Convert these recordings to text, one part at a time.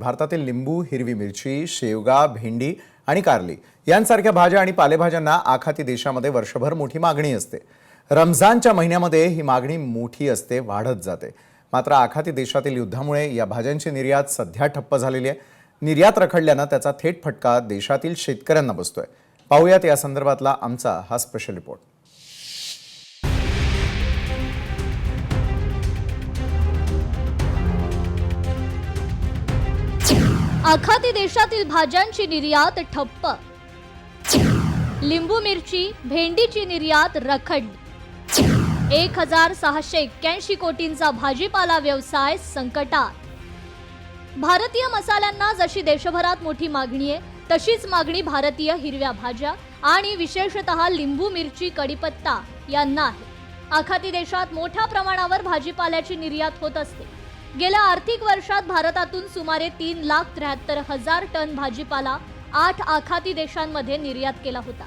भारतातील लिंबू, हिरवी मिरची, शेवगा, भेंडी आणि कारली यांसारख्या भाज्या आणि पालेभाज्यांना आखाती देशामध्ये वर्षभर मोठी मागणी असते। रमजानच्या महिन्यामध्ये ही मागणी मोठी असते, वाढत जाते। मात्र आखाती देशातील युद्धामुळे या भाज्यांची निर्यात सध्या ठप्प झालेली आहे। निर्यात रखडल्याने त्याचा थेट फटका देशातील शेतकऱ्यांना बसतोय। पाहूयात या संदर्भातला आमचा हा स्पेशल रिपोर्ट। आखाती देशातील भाज्यांची निर्यात ठप्प, लिंबू मिरची भेंडीची निर्यात रखडली। 1681 कोटींचा भाजीपाला व्यवसाय संकटात। भारतीय मसाल्यांना जशी देशभरात मोठी मागणी आहे तशीच मागणी भारतीय हिरव्या भाज्या आणि विशेषतः लिंबू मिरची कढीपत्ता यांना आहे। आखाती देशात मोठ्या प्रमाणावर भाजीपाल्याची निर्यात होत असते। गेल्या आर्थिक वर्षात भारतातून सुमारे 3,73,000 टन भाजीपाला 8 आखाती देशांमध्ये निर्यात केला होता।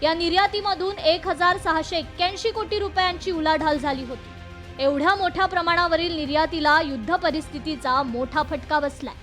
या निर्यातीमधून 1681 कोटी रुपयांची उलाढाल झाली होती। एवढ्या मोठ्या प्रमाणावरील निर्यातीला युद्ध परिस्थितीचा मोठा फटका बसलाय।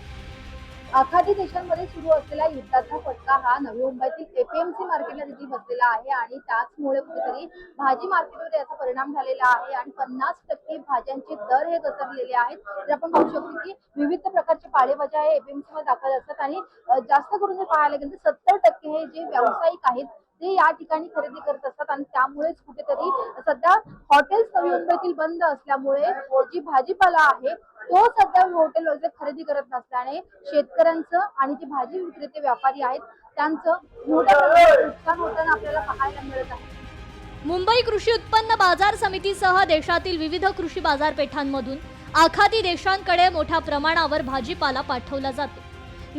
आखाती देशांमध्ये सुरू असलेल्या युद्धाचा फटका हा नवी मुंबईतील एपीएमसी मार्केटला देखील बसलेला आहे आणि त्याचमुळे कुठेतरी भाजी मार्केटवर याचा परिणाम झालेला आहे आणि 50% भाज्यांचे दर हे घसरलेले आहेत। तर आपण पाहू शकतो की विविध प्रकारचे पालेभाज्या हे एपीएमसी मध्ये दाखल असतात आणि जास्त करून जर पाहायला गेलं तर 70% हे जे व्यावसायिक आहेत ते या ठिकाणी खरेदी करत असतात आणि त्यामुळेच कुठेतरी सध्या हॉटेल्स नवी मुंबईतील बंद असल्यामुळे जी भाजीपाला आहे तो सध्या हॉटेल वगैरे खरेदी करत नसल्याने शेतकऱ्यांचं आणि जे भाजी विक्रेते व्यापारी आहेत त्यांचं मोठ्या प्रमाणात नुकसान होताना आपल्याला पाहायला मिळत आहे। मुंबई कृषी उत्पन्न बाजार समितीसह देशातील विविध कृषी बाजारपेठांमधून आखाती देशांकडे मोठ्या प्रमाणावर भाजीपाला पाठवला जातो।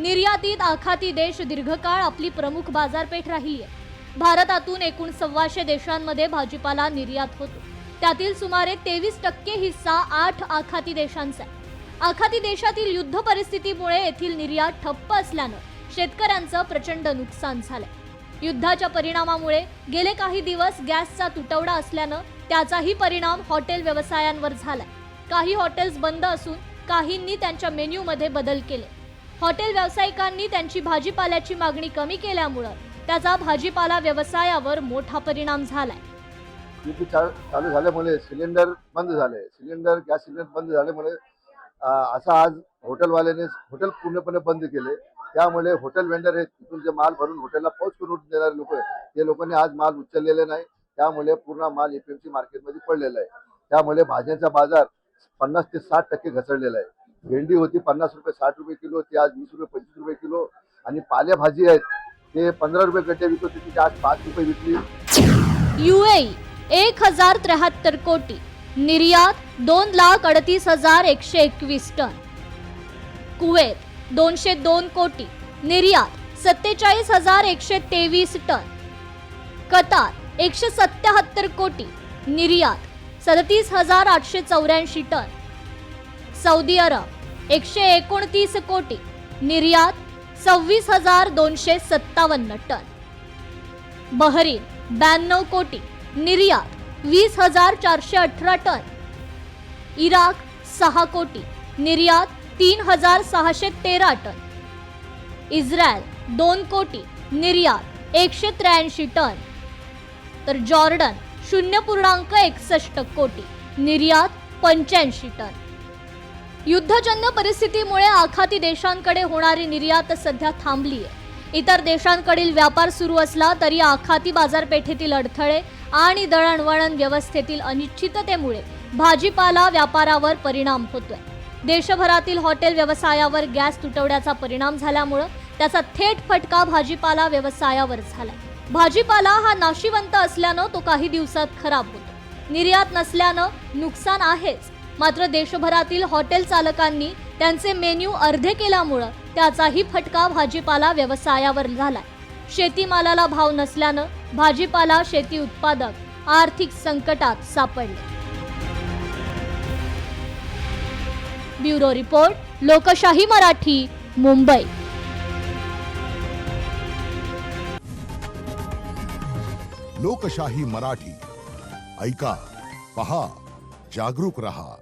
निर्यातीत आखाती देश दीर्घकाळ आपली प्रमुख बाजारपेठ राहिली आहे। भारतातून एकूण 125 देशांमध्ये भाजीपाला निर्यात होतो। त्यातील सुमारे 23% हिस्सा 8 आखाती देशांचा आहे। आखाती देशातील युद्ध परिस्थितीमुळे येथील निर्यात ठप्प असल्याने शेतकऱ्यांचं प्रचंड नुकसान झालंय। युद्धाच्या परिणामामुळे गेले काही दिवस गॅसचा तुटवडा असल्याने त्याचाही परिणाम हॉटेल व्यवसायांवर झालाय। काही हॉटेल्स बंद असून काहींनी त्यांच्या मेन्यूमध्ये बदल केले। हॉटेल व्यावसायिकांनी त्यांची भाजीपाल्याची मागणी कमी केल्यामुळे त्याचा भाजीपाला व्यवसायावर मोठा परिणाम झालाय। युद्ध चालू झाल्यामुळे सिलेंडर बंद झाले, गॅस सिलेंडर बंद झाल्यामुळे असा आज हॉटेलवाल्याने हॉटेल पूर्णपणे बंद केले। त्यामुळे हॉटेल वेंडर हे तिथून जे माल भरून हॉटेलला पोच करून देणारे लोक ते लोकांनी आज माल उचललेले नाही। त्यामुळे पूर्ण माल एपीएमसी मार्केटमध्ये पडलेला आहे। त्यामुळे भाज्यांचा बाजार 50 ते 60% घसरलेला आहे। भेंडी होती 50 रुपये 60 रुपये किलो, ती आज 20 रुपये 25 रुपये किलो आणि पालेभाजी आहेत ते 15 रुपये गड्डे विकत होती, ती आज 5 रुपये विकली। यूएई 1073 कोटी, निर्यात 2,38,121 टन। कुवेत 202 कोटी, निर्यात 47,123 टन। कतार 177 कोटी, निर्यात 37,884 टन। सौदी अरब 129 कोटी, निर्यात 26,257 टन। बहरीन 92 कोटी, निर्यात 20,418 टन। इराक 6 कोटी, निर्यात 3,613 टन। इस्रायल 2 कोटी, निर्यात 183 टन। तर जॉर्डन 0.61 कोटी, निर्यात 85 टन। युद्धजन्य परिस्थितीमुळे आखाती देशांकडे होणारी निर्यात सध्या थांबली आहे। इतर देशांकडील व्यापार सुरू असला तरी आखाती बाजारपेठेतील अडथळे आणि दळणवळण व्यवस्थेतील अनिश्चिततेमुळे भाजीपाला व्यापारावर परिणाम होतोय। देशभरातील हॉटेल व्यवसायावर गॅस तुटवड्याचा परिणाम झाल्यामुळे त्याचा थेट फटका भाजीपाला व्यवसायावर झालाय। भाजीपाला हा नाशिवंत असल्याने तो काही दिवसात खराब होतो। निर्यात नसल्याने नुकसान आहेच, मात्र देशभरातील हॉटेल चालकांनी त्यांचे मेन्यू अर्धे केल्यामुळे त्याचाही फटका भाजीपाला व्यवसायावर झालाय। शेतीमालाला भाव नसल्याने भाजीपाला शेती उत्पादक आर्थिक संकटात सापडले। ब्युरो रिपोर्ट, लोकशाही मराठी, मुंबई। लोकशाही मराठी, ऐका, पहा, जागरूक रहा।